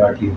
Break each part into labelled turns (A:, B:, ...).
A: 8E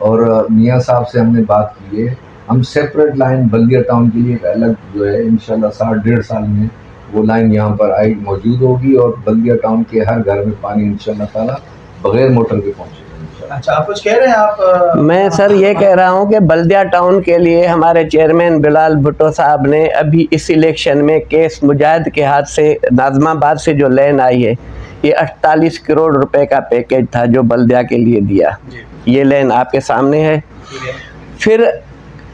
A: اور میاں صاحب سے ہم نے بات کی ہے. ہم سیپریٹ لائن بلدیہ ٹاؤن کے لیے ایک الگ جو ہے انشاءاللہ 1.5 سال میں وہ لائن یہاں پر آئی موجود ہوگی اور بلدیہ ٹاؤن کے ہر گھر میں پانی انشاءاللہ تعالیٰ بغیر موٹر کے پہنچے گا.
B: اچھا آپ کچھ کہہ رہے ہیں آپ؟
C: میں سر یہ کہہ رہا ہوں کہ بلدیہ ٹاؤن کے لیے ہمارے چیئرمین بلال بھٹو صاحب نے ابھی اس الیکشن میں کیس مجاہد کے ہاتھ سے ناظم آباد سے جو لین آئی ہے یہ 48 کروڑ روپے کا پیکیج تھا جو بلدیہ کے لیے دیا. یہ لین آپ کے سامنے ہے. پھر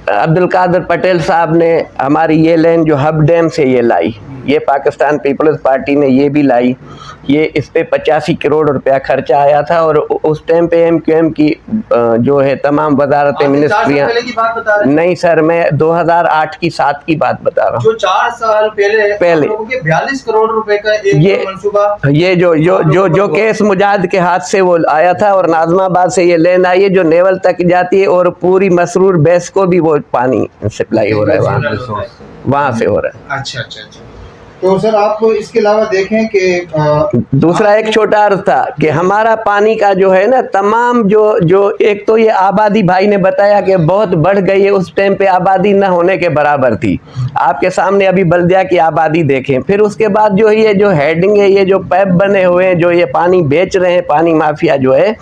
C: عبد القادر پٹیل صاحب نے ہماری یہ لین جو ہب ڈیم سے یہ لائی, یہ پاکستان پیپلز پارٹی نے یہ بھی لائی. یہ اس پہ 85 کروڑ روپیہ خرچہ آیا تھا اور اس ٹائم پہ ایم کیو ایم کی جو ہے تمام وزارتیں منسٹریاں. نہیں سر, میں 2008 کی 7 کی بات بتا رہا ہوں.
B: جو 4 سال پہلے 42 کروڑ روپے کا ایک منصوبہ,
C: یہ جو کیس مجاہد کے ہاتھ سے وہ آیا تھا اور ناظم آباد سے یہ لین آئی ہے جو نیول تک جاتی ہے اور پوری مسرور بیس کو بھی وہ پانی سپلائی ہو رہا ہے وہاں سے ہو رہا ہے.
B: اچھا اچھا اچھا. تو سر آپ اس کے علاوہ دیکھیں کہ
C: دوسرا ایک چھوٹا عرض تھا کہ ہمارا پانی کا جو ہے نا تمام جو ایک تو یہ آبادی بھائی نے بتایا کہ بہت بڑھ گئی ہے, اس ٹائم پہ آبادی نہ ہونے کے برابر تھی. آپ کے سامنے ابھی بلدیہ کی آبادی دیکھیں. پھر اس کے بعد جو یہ جو ہیڈنگ ہے, یہ جو پیپ بنے ہوئے ہیں, جو یہ پانی بیچ رہے ہیں, پانی مافیا جو ہے,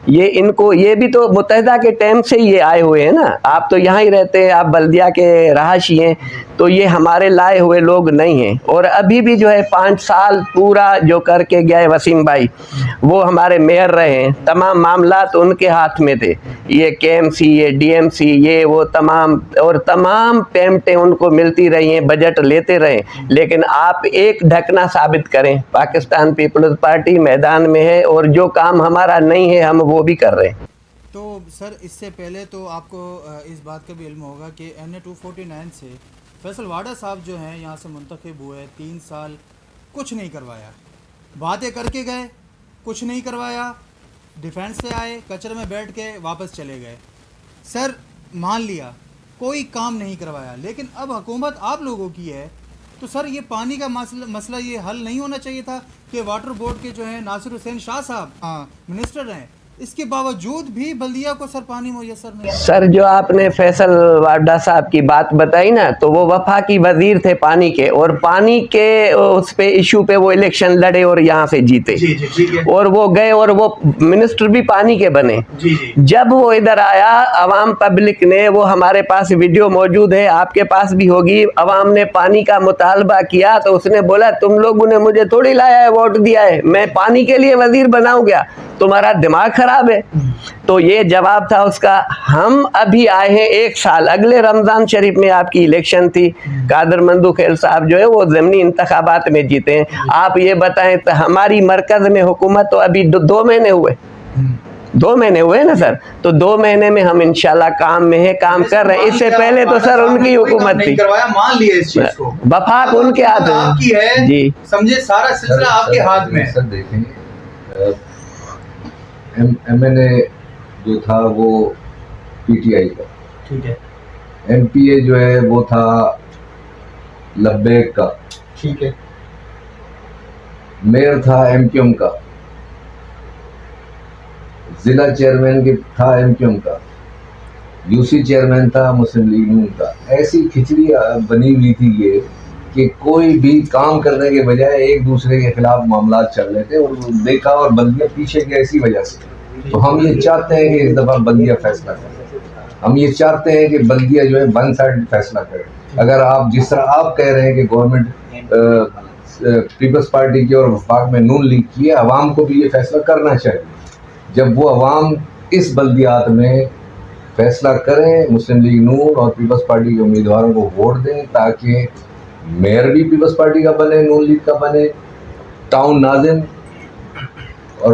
C: یہ ان کو یہ بھی تو متحدہ کے ٹائم سے یہ آئے ہوئے ہیں نا. آپ تو یہاں ہی رہتے ہیں, آپ بلدیہ کے رہائشی ہیں, تو یہ ہمارے لائے ہوئے لوگ نہیں ہیں. اور ابھی بھی جو ہے 5 سال پورا جو کر کے گئے وسیم بھائی, وہ ہمارے میئر رہے ہیں, تمام معاملات ان کے ہاتھ میں تھے. یہ کے ایم سی, یہ ڈی ایم سی, یہ وہ تمام پیمنٹیں ان کو ملتی رہی ہیں, بجٹ لیتے رہے. لیکن آپ ایک ڈھکنا ثابت کریں, پاکستان پیپلز پارٹی میدان میں ہے اور جو کام ہمارا نہیں ہے ہم وہ بھی کر رہے ہیں.
D: تو سر اس سے پہلے تو آپ کو اس بات کا بھی علم ہوگا کہ NA-249 سے فیصل واڈا صاحب جو ہیں یہاں سے منتخب ہوئے, 3 سال کچھ نہیں کروایا, باتیں کر کے گئے, کچھ نہیں کروایا, ڈیفینس سے آئے, کچرے میں بیٹھ کے واپس چلے گئے. سر مان لیا کوئی کام نہیں کروایا, لیکن اب حکومت آپ لوگوں کی ہے, تو سر یہ پانی کا مسئلہ یہ حل نہیں ہونا چاہیے تھا کہ واٹر بورڈ کے جو ہیں ناصر حسین شاہ صاحب منسٹر ہیں, اس کے باوجود بھی بلدیہ کو سر پانی میسر نہیں.
C: سر جو آپ نے فیصل واڈا صاحب کی بات بتائی نا, تو وہ وفاقی وزیر تھے پانی کے, اور پانی کے اس پہ ایشو پہ وہ الیکشن لڑے اور یہاں سے جیتے, اور وہ گئے اور وہ منسٹر بھی پانی کے بنے. جب وہ ادھر آیا, عوام پبلک نے, وہ ہمارے پاس ویڈیو موجود ہے, آپ کے پاس بھی ہوگی, عوام نے پانی کا مطالبہ کیا تو اس نے بولا تم لوگوں نے مجھے تھوڑی لایا ہے, ووٹ دیا ہے, میں پانی کے لیے وزیر بناؤں گیا, تمہارا دماغ خراب ہے. تو یہ جواب تھا اس کا. ہم ابھی آئے ہیں 1 سال, اگلے رمضان شریف میں آپ کی الیکشن تھی, قادر مندو خیل صاحب جو ہے وہ ضمنی انتخابات میں جیتے ہیں. آپ یہ بتائیں تو ہماری مرکز میں حکومت تو ابھی 2 مہینے ہوئے, 2 مہینے ہوئے نا سر, تو 2 مہینے میں ہم انشاءاللہ کام میں ہیں, کام کر رہے ہیں. اس سے پہلے تو سر ان کی حکومت تھی,
B: مان لیے اس چیز کو,
C: وفاق ان کے ہاتھ میں
B: جی, سمجھے سارا سلسلہ آپ کے ہاتھ میں.
A: سر دیکھیں ایم این اے جو تھا وہ پی ٹی آئی کا,
B: ٹھیک ہے,
A: ایم پی اے جو ہے وہ تھا لبیک کا,
B: ٹھیک ہے,
A: میئر تھا ایم کیو ایم کا, ضلع چیئرمین کے تھا ایم کیو ایم کا, یو سی چیئرمین تھا مسلم لیگ نون کا. ایسی کھچڑی بنی ہوئی تھی یہ کہ کوئی بھی کام کرنے کے بجائے ایک دوسرے کے خلاف معاملات چل رہے تھے, اور دیکھا اور بلدیہ پیچھے گیا اسی وجہ سے. تو ہم یہ چاہتے ہیں کہ اس دفعہ بلدیہ فیصلہ کرے, ہم یہ چاہتے ہیں کہ بلدیہ جو ہے 1 سائڈ فیصلہ کرے. اگر آپ جس طرح آپ کہہ رہے ہیں کہ گورنمنٹ پیپلز پارٹی کی اور وفاق میں نون لیگ کی ہے, عوام کو بھی یہ فیصلہ کرنا چاہیے. جب وہ عوام اس بلدیات میں فیصلہ کریں, مسلم لیگ نون اور پیپلز پارٹی کے امیدواروں کو ووٹ دیں, تاکہ میئر بھی پیپلز پارٹی کا بنے, نون لیگ کا بنے, ٹاؤن ناظم اور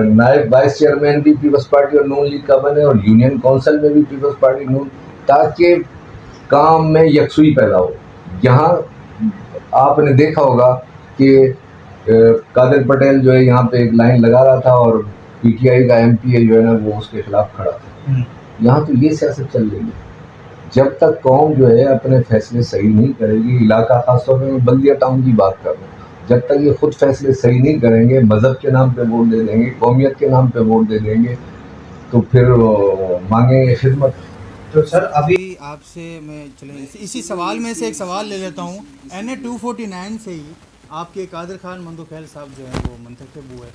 A: نائب وائس چیئرمین بھی پیپلز پارٹی اور نون لیگ کا بنے, اور یونین کونسل میں بھی پیپلز پارٹی نون, تاکہ کام میں یکسوئی پیدا ہو. یہاں آپ نے دیکھا ہوگا کہ قادر پٹیل جو ہے یہاں پہ ایک لائن لگا رہا تھا, اور پی ٹی آئی کا ایم پی اے جو ہے نا وہ اس کے خلاف کھڑا تھا. یہاں تو یہ سیاست چل رہی ہے. جب تک قوم جو ہے اپنے فیصلے صحیح نہیں کرے گی, علاقہ خاص طور پہ میں بلدیہ ٹاؤن کی بات کر رہا ہوں, جب تک یہ خود فیصلے صحیح نہیں کریں گے، مذہب کے نام پہ ووٹ دے دیں گے، قومیت کے نام پہ ووٹ دے دیں گے، تو پھر مانگیں گے خدمت.
B: تو سر ابھی
D: آپ سے میں چلیں اسی سوال میں سے ایک سوال لے لیتا ہوں. NA 249 سے ہی آپ کے قادر خان مندوخیل صاحب جو ہیں وہ منتخب ہوئے.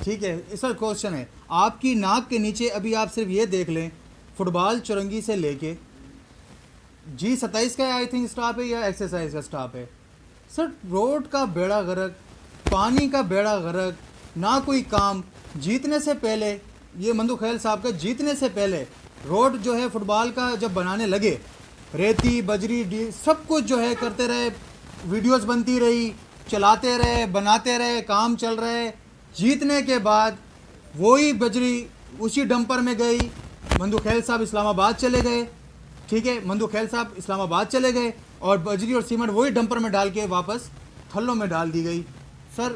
D: ٹھیک ہے، اس پر کوشچن ہے آپ کی ناک کے نیچے. ابھی آپ صرف یہ دیکھ لیں، فٹ بال چورنگی سے لے کے G27 کا آئی تھنک اسٹاپ ہے یا ایکسرسائز کا اسٹاپ ہے. سر روڈ کا بیڑا غرق، پانی کا بیڑا غرق، نہ کوئی کام. جیتنے سے پہلے یہ مندوخیل صاحب کا جیتنے سے پہلے روڈ جو ہے فٹ بال کا جب بنانے لگے، ریتی بجری سب کچھ جو ہے کرتے رہے، ویڈیوز بنتی رہی، چلاتے رہے، بناتے رہے، کام چل رہے. جیتنے کے بعد وہی بجری اسی ڈمپر میں گئی. مندوخیل صاحب اسلام آباد چلے گئے. ٹھیک ہے، مندوخیل صاحب اسلام آباد چلے گئے اور بجری اور سیمنٹ وہی ڈمپر میں ڈال کے واپس تھلوں میں ڈال دی گئی. سر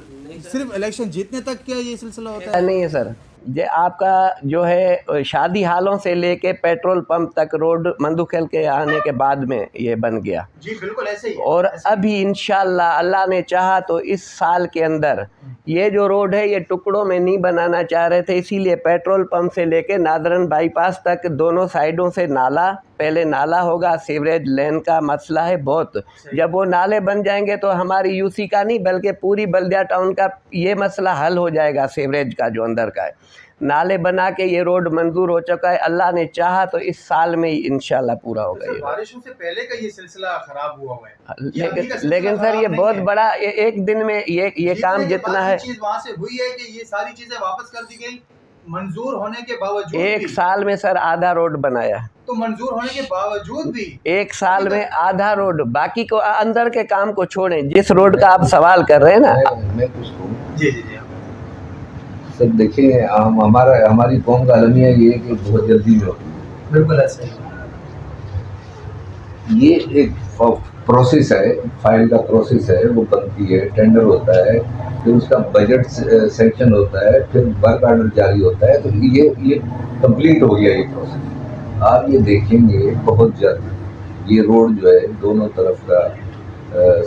D: صرف الیکشن جیتنے تک کیا یہ سلسلہ ہوتا ہے؟
C: نہیں ہے سر، یہ آپ کا جو ہے شادی ہالوں سے لے کے پیٹرول پمپ تک روڈ مندوخیل کے آنے کے بعد میں یہ بن گیا.
B: جی بالکل ایسے ہی.
C: اور ابھی انشاءاللہ اللہ نے چاہا تو اس سال کے اندر یہ جو روڈ ہے یہ ٹکڑوں میں نہیں بنانا چاہ رہے تھے، اسی لیے پیٹرول پمپ سے لے کے نادرن بائی پاس تک دونوں سائیڈوں سے نالا، پہلے نالا ہوگا. سیوریج لین کا مسئلہ ہے بہت. جب وہ نالے بن جائیں گے تو ہماری UC کا نہیں بلکہ پوری بلدیہ ٹاؤن کا یہ مسئلہ حل ہو جائے گا. سیوریج کا جو اندر کا ہے، نالے بنا کے یہ روڈ منظور ہو چکا ہے. اللہ نے چاہا تو اس سال میں ہی انشاءاللہ پورا ہوگا. یہ
B: بارشوں سے پہلے کا یہ سلسلہ خراب ہوا ہوا ہے.
C: لیکن سر یہ بہت بڑا ایک دن میں یہ کام جتنا ہے،
B: چیز وہاں سے ہوئی ہے کہ یہ ساری چیزیں واپس کر دی گئی منظور ہونے کے باوجود.
C: ایک سال میں سر آدھا روڈ بنایا.
B: تو منظور ہونے کے باوجود بھی
C: ایک سال میں آدھا روڈ، باقی کو اندر کے کام کو چھوڑیں. جس روڈ کا آپ سوال کر رہے ہیں نا،
A: میں کچھ کہوں.
B: جی جی جی
A: سر دیکھیں، ہماری قوم کا المیہ یہ ہے کہ بہت جلدی میں ہوتی ہے.
B: بالکل ایسا ہی.
A: یہ ایک پروسیس ہے، فائل کا پروسیس ہے، وہ بنتی ہے، ٹینڈر ہوتا ہے، پھر اس کا بجٹ سینکشن ہوتا ہے، پھر ورک آرڈر جاری ہوتا ہے. تو یہ کمپلیٹ ہو گیا یہ پروسیس. آپ یہ دیکھیں گے بہت جلد یہ روڈ جو ہے دونوں طرف کا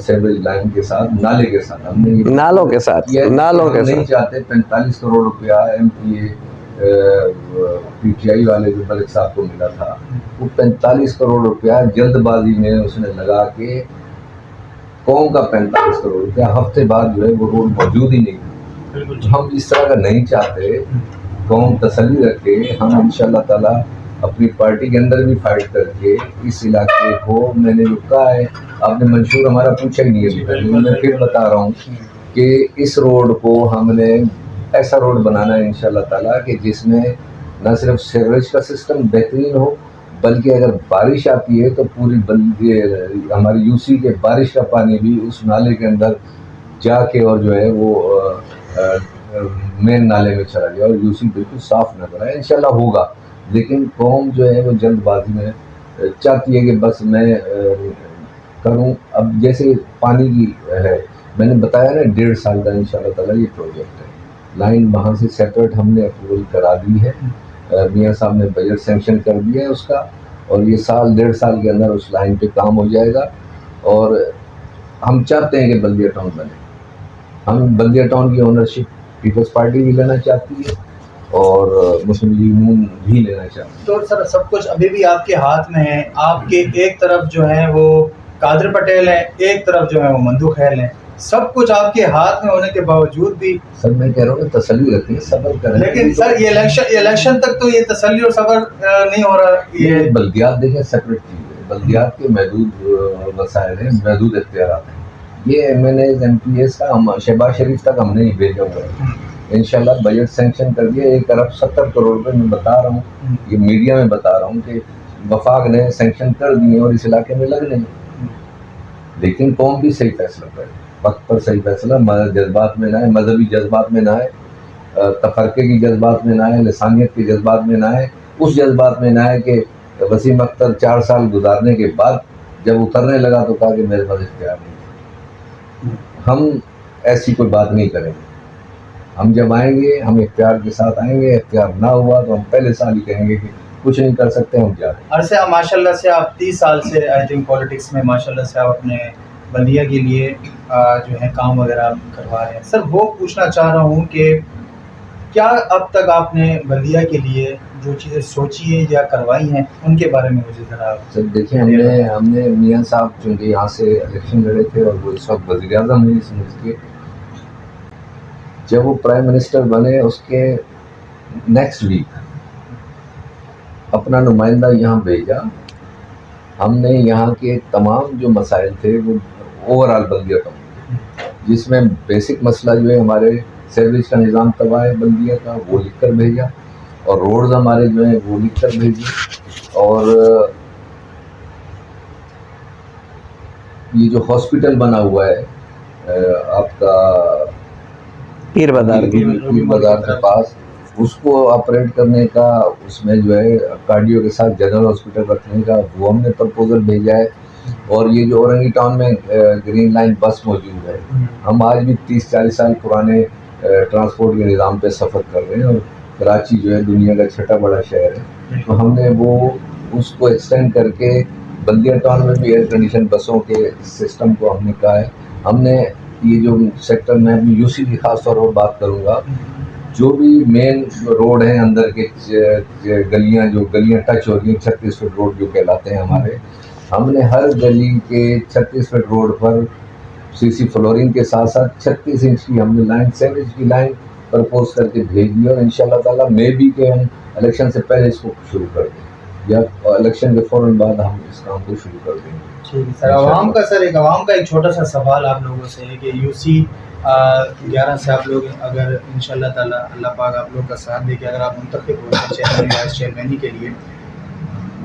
A: سیوریج لائن کے ساتھ، نالے کے ساتھ، ہم نے
C: نالوں کے ساتھ، نالوں کے
A: نہیں
C: ساتھ
A: چاہتے. 45 کروڑ روپیہ MPA PTI والے جو ملک صاحب کو ملا تھا، وہ 45 کروڑ روپیہ جلد بازی میں اس نے لگا کے قوم کا 45 کروڑ روپیہ ہفتے بعد جو ہے وہ روڈ موجود ہی نہیں. ہم اس طرح کا نہیں چاہتے. قوم تسلی رکھے. ہم انشاءاللہ تعالیٰ اپنی پارٹی کے اندر بھی فائٹ کر کے اس علاقے کو، میں نے جو کہا ہے، آپ نے منشور ہمارا پوچھا ہی نہیں ہے ابھی تک، میں پھر بتا رہا ہوں کہ اس روڈ کو ہم نے ایسا روڈ بنانا ہے انشاءاللہ تعالیٰ کہ جس میں نہ صرف سیوریج کا سسٹم بہترین ہو، بلکہ اگر بارش آتی ہے تو پوری ہماری UC کے بارش کا پانی بھی اس نالے کے اندر جا کے اور جو ہے وہ مین نالے میں چلا گیا اور UC بالکل صاف نظر آئے. انشاءاللہ ہوگا. لیکن قوم جو ہے وہ جلد بازی میں چاہتی ہے کہ بس میں کروں. اب جیسے پانی کی ہے، میں نے بتایا نا 1.5 سال کا انشاءاللہ تعالیٰ یہ پروجیکٹ ہے. لائن وہاں سے سیپریٹ ہم نے اپروول کرا دی ہے. میاں صاحب نے بجٹ سینکشن کر دیا ہے اس کا، اور یہ 1.5 سال کے اندر اس لائن پہ کام ہو جائے گا. اور ہم چاہتے ہیں کہ بلدیہ ٹاؤن بنے. ہم بلدیہ ٹاؤن کی اونرشپ پیپلز پارٹی بھی لینا چاہتی ہے اور مسلم لیگ نون بھی لینا چاہتی ہے.
B: تو سر سب کچھ ابھی بھی آپ کے ہاتھ میں ہے. آپ کے ایک طرف جو ہے وہ قادر پٹیل ہیں، ایک طرف جو ہے وہ مندوخیل ہیں. سب کچھ آپ کے ہاتھ میں ہونے کے باوجود بھی
A: سر میں کہہ رہا ہوں کہ تسلی رکھیں، صبر کریں.
B: لیکن سر یہ الیکشن تک تو یہ تسلی اور صبر نہیں ہو رہا.
A: یہ بلدیات دیکھیں سیپریٹ چیز ہے. بلدیات کے محدود وسائل ہیں، محدود اختیارات ہیں. یہ MNAs MPAs کا ہم شہباز شریف تک ہم نے ہی بھیجا ہوا ہے. انشاءاللہ بجٹ سینکشن کر دیا 1 ارب 70 کروڑ روپے. میں بتا رہا ہوں، یہ میڈیا میں بتا رہا ہوں کہ وفاق نے سینکشن کر دیے اور اس علاقے میں لگ رہے ہیں. لیکن قوم بھی صحیح فیصلہ کرے، وقت پر صحیح فیصلہ، جذبات میں نہ آئے، مذہبی جذبات میں نہ آئے، تفرقے کی جذبات میں نہ آئے، لسانیت کے جذبات میں نہ آئے، اس جذبات میں نہ آئے کہ وسیم اختر 4 سال گزارنے کے بعد جب اترنے لگا تو کہا کہ میرے پاس اختیار نہیں. ہم ایسی کوئی بات نہیں کریں گے. ہم جب آئیں گے ہم اختیار کے ساتھ آئیں گے. اختیار نہ ہوا تو ہم پہلے سال ہی کہیں گے کہ کچھ نہیں کر سکتے، ہم جا رہے ہیں.
B: عرصے ماشاء اللہ سے آپ 30 سال سے آئی تھنک پالیٹکس میں ماشاء اللہ سے آپ اپنے بلدیہ کے لیے جو ہے کام وغیرہ کروا رہے ہیں سر، وہ پوچھنا چاہ رہا ہوں کہ کیا اب تک آپ نے بلدیہ کے لیے جو چیزیں سوچی ہیں یا کروائی ہیں ان کے بارے میں مجھے ذرا
A: سر دیکھیں، ہم نے میاں صاحب چونکہ یہاں سے الیکشن لڑے تھے اور وہ اس وقت وزیر اعظم ہیں اس ملک کے، جب وہ پرائم منسٹر بنے اس کے نیکسٹ ویک اپنا نمائندہ یہاں بھیجا. ہم نے یہاں کے تمام جو مسائل تھے وہ اوور آل بلدیہ کا، جس میں بیسک مسئلہ جو ہے ہمارے سیوریج کا نظام تباہ ہے بلدیہ کا، وہ لکھ کر بھیجا، اور روڈز ہمارے جو ہیں وہ لکھ کر بھیجی، اور یہ جو ہاسپٹل بنا ہوا ہے آپ کا
C: پیر بازار
A: پیر بازار کے پاس، اس کو آپریٹ کرنے کا، اس میں جو ہے کارڈیو کے ساتھ جنرل ہاسپٹل رکھنے کا وہ ہم نے پرپوزل بھیجا ہے. اور یہ جو اورنگی ٹاؤن میں گرین لائن بس موجود ہے، ہم آج بھی 30-40 سال پرانے ٹرانسپورٹ کے نظام پہ سفر کر رہے ہیں، اور کراچی جو ہے دنیا کا چھٹا بڑا شہر ہے، تو ہم نے وہ اس کو ایکسٹینڈ کر کے بلدیہ ٹاؤن میں بھی ایئر کنڈیشن بسوں کے سسٹم کو ہم نے کہا ہے. ہم نے یہ جو سیکٹر میں یو سی کی خاص طور پر بات کروں گا، جو بھی مین روڈ ہیں اندر کے گلیاں ٹچ ہو رہی ہیں 36 فٹ روڈ جو کہلاتے ہیں ہمارے، ہم نے ہر گلی کے 36 فٹ روڈ پر سی سی فلورنگ کے ساتھ ساتھ 36 انچ کی ہم نے لائن، 7 انچ کی لائن پرپوز کر کے بھیج دی، اور انشاءاللہ تعالیٰ میں بھی کہ ہم الیکشن سے پہلے اس کو شروع کر دیں یا الیکشن کے فوراً بعد ہم اس کام کو شروع کر دیں گے.
B: سر عوام کا ایک چھوٹا سا سوال آپ لوگوں سے ہے کہ یو سی 11 سے آپ لوگ اگر انشاءاللہ تعالیٰ اللہ پاک آپ لوگ کا ساتھ دے کے اگر آپ منتخب ہوتے ہیں چیئرمین وائس چیئرمینی کے لیے،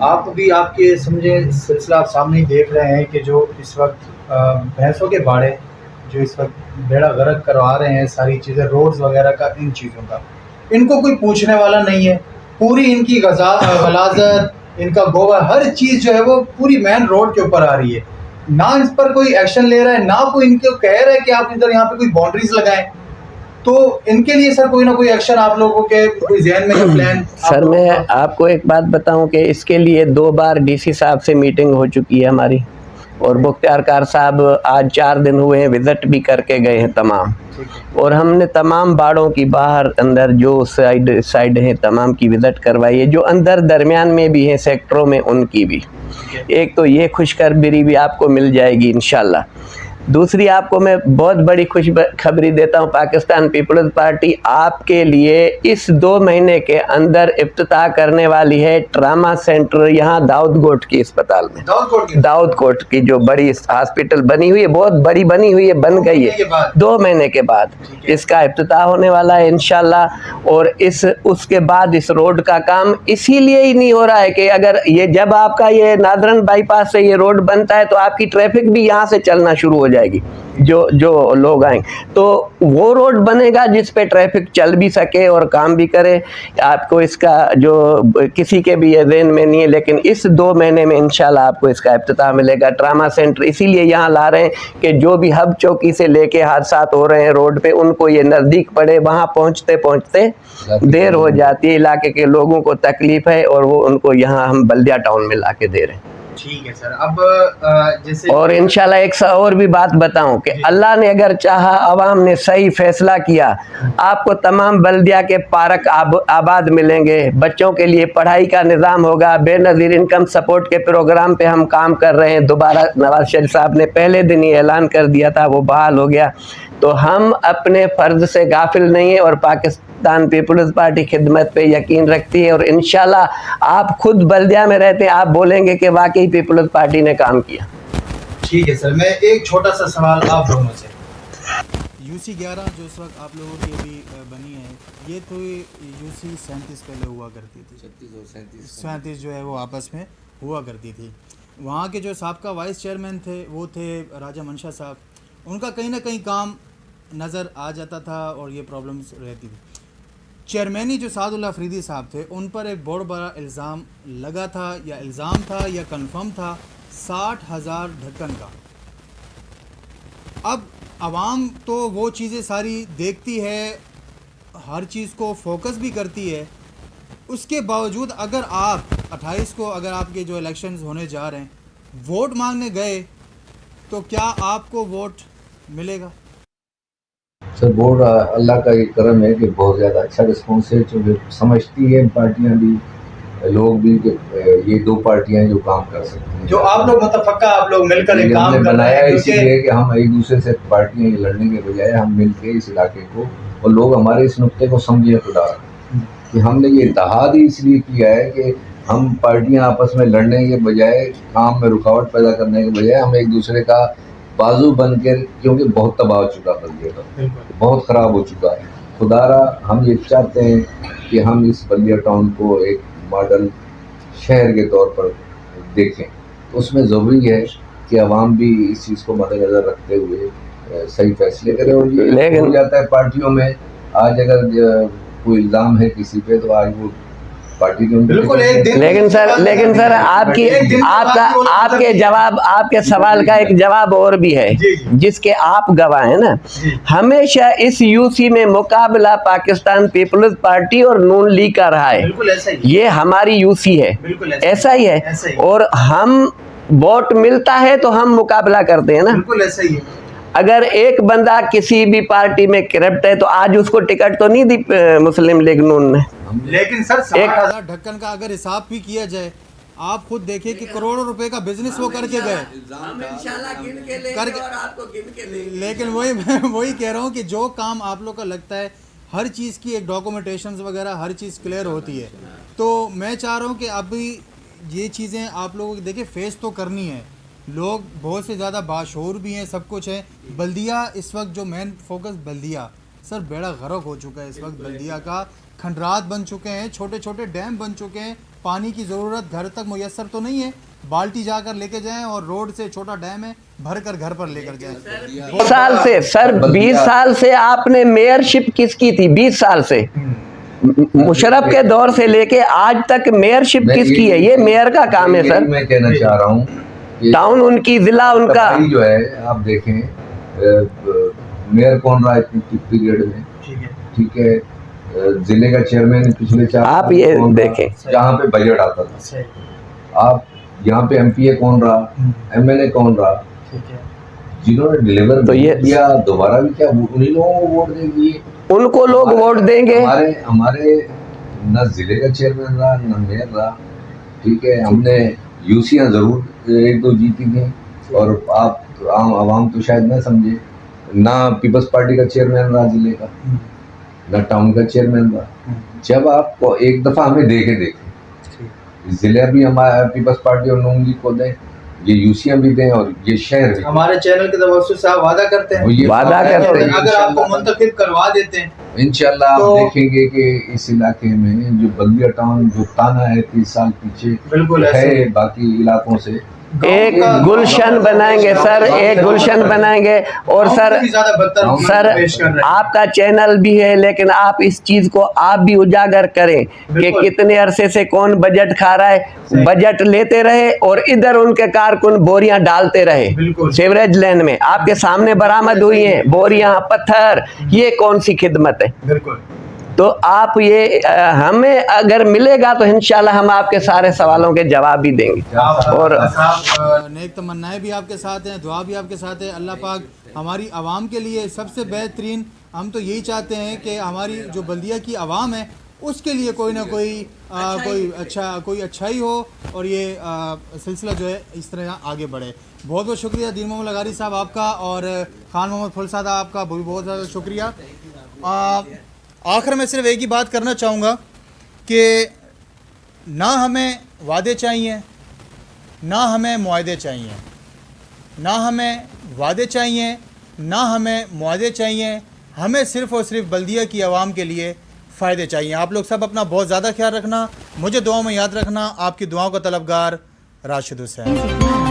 B: آپ بھی آپ کے سمجھے سلسلہ آپ سامنے ہی دیکھ رہے ہیں کہ جو اس وقت بھینسوں کے باڑے جو اس وقت بیڑا غرق کروا رہے ہیں ساری چیزیں روڈز وغیرہ کا، ان چیزوں کا ان کو کوئی پوچھنے والا نہیں ہے. پوری ان کی غلاظت، ان کا گوبر، ہر چیز جو ہے وہ پوری مین روڈ کے اوپر آ رہی ہے. نہ اس پر کوئی ایکشن لے رہا ہے، نہ کوئی ان کو کہہ رہا ہے کہ آپ ادھر یہاں پہ کوئی باؤنڈریز لگائیں. تو ان کے لیے سر کوئی نہ کوئی ایکشن آپ لوگوں کے کوئی ذہن میں پلان؟
C: سر میں آپ کو ایک بات بتاؤں کہ اس کے لیے 2 بار ڈی سی صاحب سے میٹنگ ہو چکی ہے ہماری، اور مختار کار صاحب آج 4 دن ہوئے ہیں، وزٹ بھی کر کے گئے ہیں تمام، اور ہم نے تمام باڑوں کی باہر اندر جو سائڈ ہیں تمام کی وزٹ کروائی ہے، جو اندر درمیان میں بھی ہیں سیکٹروں میں ان کی بھی. ایک تو یہ خوشخبری بھی آپ کو مل جائے گی انشاءاللہ. دوسری آپ کو میں بہت بڑی خوشخبری دیتا ہوں، پاکستان پیپلز پارٹی آپ کے لیے اس 2 مہینے کے اندر افتتاح کرنے والی ہے ٹراما سینٹر یہاں داؤد کوٹ کی اسپتال میں. داؤد کوٹ کی جو بڑی ہاسپٹل بنی ہوئی ہے، بہت بڑی بنی ہوئی ہے، بن گئی ہے، 2 مہینے کے بعد اس کا افتتاح ہونے والا ہے انشاءاللہ. اور اس کے بعد اس روڈ کا کام اسی لیے ہی نہیں ہو رہا ہے کہ اگر یہ جب آپ کا یہ نادرن بائی پاس سے یہ روڈ بنتا ہے تو آپ کی ٹریفک بھی یہاں سے چلنا شروع ہو جائے گی، جو لوگ آئیں، تو وہ روڈ بنے گا جس پہ ٹریفک چل بھی سکے اور کام بھی کرے. آپ کو اس کا جو کسی کے بھی یہ ذہن میں نہیں ہے، لیکن اس 2 مہینے میں انشاءاللہ آپ کو اس کا افتتاح ملے گا. ٹراما سینٹر اسی لیے یہاں لا رہے ہیں کہ جو بھی ہب چوکی سے لے کے حادثات ہو رہے ہیں روڈ پہ ان کو یہ نزدیک پڑے، وہاں پہنچتے دیر ہو جاتی ہے، علاقے کے لوگوں کو تکلیف ہے، اور وہ ان کو یہاں ہم بلدیہ ٹاؤن میں لا کے دے رہے ہیں.
B: ٹھیک ہے سر. اب جیسے
C: اور انشاءاللہ ایک اور بھی بات بتاؤں کہ اللہ نے اگر چاہا، عوام نے صحیح فیصلہ کیا، آپ کو تمام بلدیہ کے پارک آباد ملیں گے، بچوں کے لیے پڑھائی کا نظام ہوگا، بے نظیر انکم سپورٹ کے پروگرام پہ ہم کام کر رہے ہیں. دوبارہ نواز شریف صاحب نے پہلے دن ہی اعلان کر دیا تھا، وہ بحال ہو گیا. تو ہم اپنے فرض سے غافل نہیں ہیں، اور پاکستان پیپلز پارٹی خدمت پہ یقین رکھتی ہے، اور انشاءاللہ آپ خود بلدیہ میں رہتے ہیں، آپ بولیں گے کہ واقعی پیپلز پارٹی نے کام کیا.
B: ٹھیک ہے سر. میں ایک چھوٹا سا سوال آپ دونوں سے، یو سی 11 جو اس وقت آپ لوگوں کی ابھی بنی ہے، یہ تو یو سی 37 پہلے ہوا کرتی تھی، 36 اور 37 جو ہے وہ آپس میں ہوا کرتی تھی. وہاں کے جو سابقہ وائس چیئرمین تھے وہ تھے راجہ منشا صاحب، ان کا کہیں نہ کہیں کام نظر آ جاتا تھا اور یہ پرابلمس رہتی تھی. چیئرمینی جو سعد اللہ فریدی صاحب تھے، ان پر ایک بہت بڑا الزام لگا تھا، یا الزام تھا یا کنفرم تھا 60,000 ڈھکن کا. اب عوام تو وہ چیزیں ساری دیکھتی ہے، ہر چیز کو فوکس بھی کرتی ہے، اس کے باوجود اگر آپ 28 کو اگر آپ کے جو الیکشنز ہونے جا رہے ہیں ووٹ مانگنے گئے تو کیا آپ کو ووٹ ملے گا؟
A: سر ووٹ اللہ کا یہ کرم ہے کہ بہت زیادہ اچھا رسپانس ہے، چونکہ سمجھتی ہیں پارٹیاں بھی، لوگ بھی، کہ یہ دو پارٹیاں ہیں جو کام کر سکتی ہیں،
B: جو آپ لوگ متفقہ آپ لوگ مل کر ایک
A: یہ ہم
B: کام
A: نے
B: کر رہے
A: بنایا
B: ہیں،
A: اسی لیے کہ ہم ایک دوسرے سے پارٹیاں یہ لڑنے کے بجائے ہم مل کے اس علاقے کو، اور لوگ ہمارے اس نقطے کو سمجھیں خدا کہ ہم نے یہ اتحاد ہی اس لیے کیا ہے کہ ہم پارٹیاں آپس میں لڑنے کے بجائے، کام میں رکاوٹ پیدا کرنے کے بجائے، ہم ایک دوسرے کا بازو بن کے، کیونکہ بہت تباہ ہو چکا بلدیہ کا، بہت خراب ہو چکا ہے، خدا را ہم یہ چاہتے ہیں کہ ہم اس بلدیہ ٹاؤن کو ایک ماڈل شہر کے طور پر دیکھیں، اس میں ضروری ہے کہ عوام بھی اس چیز کو مد نظر رکھتے ہوئے صحیح فیصلے کرے، اور یہ ہو جاتا ہے پارٹیوں میں، آج اگر کوئی الزام ہے کسی پہ تو آج وہ پارٹی کے
B: بالکل ایک دن،
C: لیکن سر آپ کے سوال کا ایک جواب اور بھی ہے جس کے آپ گواہ ہیں نا. ہمیشہ اس یو سی میں مقابلہ پاکستان پیپلز پارٹی اور نون لیگ کا رہا ہے، یہ ہماری یو سی ہے، ایسا ہی ہے، اور ہم ووٹ ملتا ہے تو ہم مقابلہ کرتے ہیں نا.
B: بالکل ایسا ہی ہے.
C: اگر ایک بندہ کسی بھی پارٹی میں کرپٹ ہے تو آج اس کو ٹکٹ تو نہیں دی مسلم لیگ نون نے.
B: لیکن سر 60,000 ڈھکن کا اگر حساب بھی کیا جائے، آپ خود دیکھیں کہ کروڑوں روپے کا بزنس وہ کر کے گئے، لیکن وہی کہہ رہا ہوں کہ جو کام آپ لوگ کا لگتا ہے ہر چیز کی ایک ڈاکومنٹیشنز وغیرہ ہر چیز کلیئر ہوتی ہے، تو میں چاہ رہا ہوں کہ ابھی یہ چیزیں آپ لوگوں کی دیکھیں فیس تو کرنی ہے. لوگ بہت سے زیادہ باشعور بھی ہیں، سب کچھ ہے. بلدیہ اس وقت جو مین فوکس بلدیہ سر بیڑا غرق ہو چکا ہے اس وقت بلدیہ کا، کھنڈرات بن چکے ہیں، چھوٹے چھوٹے ڈیم بن چکے ہیں، پانی کی ضرورت گھر تک میسر تو نہیں ہے، بالٹی جا کر لے کے جائیں اور روڈ سے چھوٹا ڈیم ہے بھر کر گھر پر لے کر جائیں.
C: 20 سال سے آپ نے میئر شپ کس کی تھی؟ 20 سال سے مشرف کے دور سے لے کے آج تک میئر شپ کس کی ہے؟ یہ میئر کا کام ہے سر.
A: میں کہنا چاہ رہا ہوں
C: ٹاؤن ان کی، ضلع ان کا
A: جو ہے. آپ دیکھیں میئر کون رہا اتنی پیریڈ میں، ٹھیک ہے، ضلع کا چیئرمین پچھلے 4
C: آپ یہ دیکھیں
A: جہاں پہ بجٹ آتا تھا. آپ یہاں پہ ایم پی اے کون رہا، ایم ایل اے کون رہا، جنہوں نے ڈیلیور کیا دوبارہ بھی کیا انہیں لوگوں کو ووٹ دیں گے،
C: ان کو لوگ ووٹ دیں گے.
A: ہمارے نہ ضلع کا چیئرمین رہا نہ میئر رہا، ٹھیک ہے. ہم نے یوسیاں ضرور 1-2 جیتی تھیں، اور آپ عوام تو شاید نہ سمجھے، نہ پیپلز پارٹی کا چیئرمین رہا ضلع کا، نہ ٹاؤن کا چیئرمین رہا. جب آپ کو ایک دفعہ ہمیں دیکھیں ضلع بھی ہمارا پیپلز پارٹی اور نون لیگ کو دیں، یہ یوسیاں بھی دیں، اور یہ شہر بھی.
B: ہمارے چینل کے توسط سے آپ وعدہ کرتے ہیں، اگر آپ کو منتخب کروا دیتے ہیں
A: انشاءاللہ آپ دیکھیں گے کہ اس علاقے میں جو بلدیہ ٹاؤن جو تانا ہے 30 سال پیچھے ہے باقی علاقوں سے،
C: ایک گلشن بنائیں گے سر، ایک گلشن بنائیں گے. اور سر آپ کا چینل بھی ہے، لیکن آپ اس چیز کو آپ بھی اجاگر کریں کہ کتنے عرصے سے کون بجٹ کھا رہا ہے. بجٹ لیتے رہے اور ادھر ان کے کارکن بوریاں ڈالتے رہے سیوریج لین میں، آپ کے سامنے برآمد ہوئی ہیں بوریاں، پتھر. یہ کون سی خدمت ہے؟
B: بالکل.
C: تو آپ یہ ہمیں اگر ملے گا تو انشاءاللہ ہم آپ کے سارے سوالوں کے جواب بھی دیں گے. اور
B: نیک تمنائیں بھی آپ کے ساتھ ہیں، دعا بھی آپ کے ساتھ ہے. اللہ پاک ہماری عوام کے لیے سب سے بہترین، ہم تو یہی چاہتے ہیں کہ ہماری جو بلدیہ کی عوام ہے اس کے لیے کوئی نہ کوئی اچھائی ہو، اور یہ سلسلہ جو ہے اس طرح آگے بڑھے. بہت بہت شکریہ دین محمد لغاری صاحب آپ کا، اور خان محمد فلسادہ آپ کا بھی بہت زیادہ شکریہ. آخر میں صرف ایک ہی بات کرنا چاہوں گا کہ نہ ہمیں وعدے چاہیے، نہ ہمیں معاہدے چاہیے، نہ ہمیں وعدے چاہیے، نہ ہمیں معاہدے چاہیے. ہمیں صرف اور صرف بلدیہ کی عوام کے لیے فائدے چاہیے. آپ لوگ سب اپنا بہت زیادہ خیال رکھنا، مجھے دعاؤں میں یاد رکھنا. آپ کی دعاؤں کا طلبگار راشد حسین.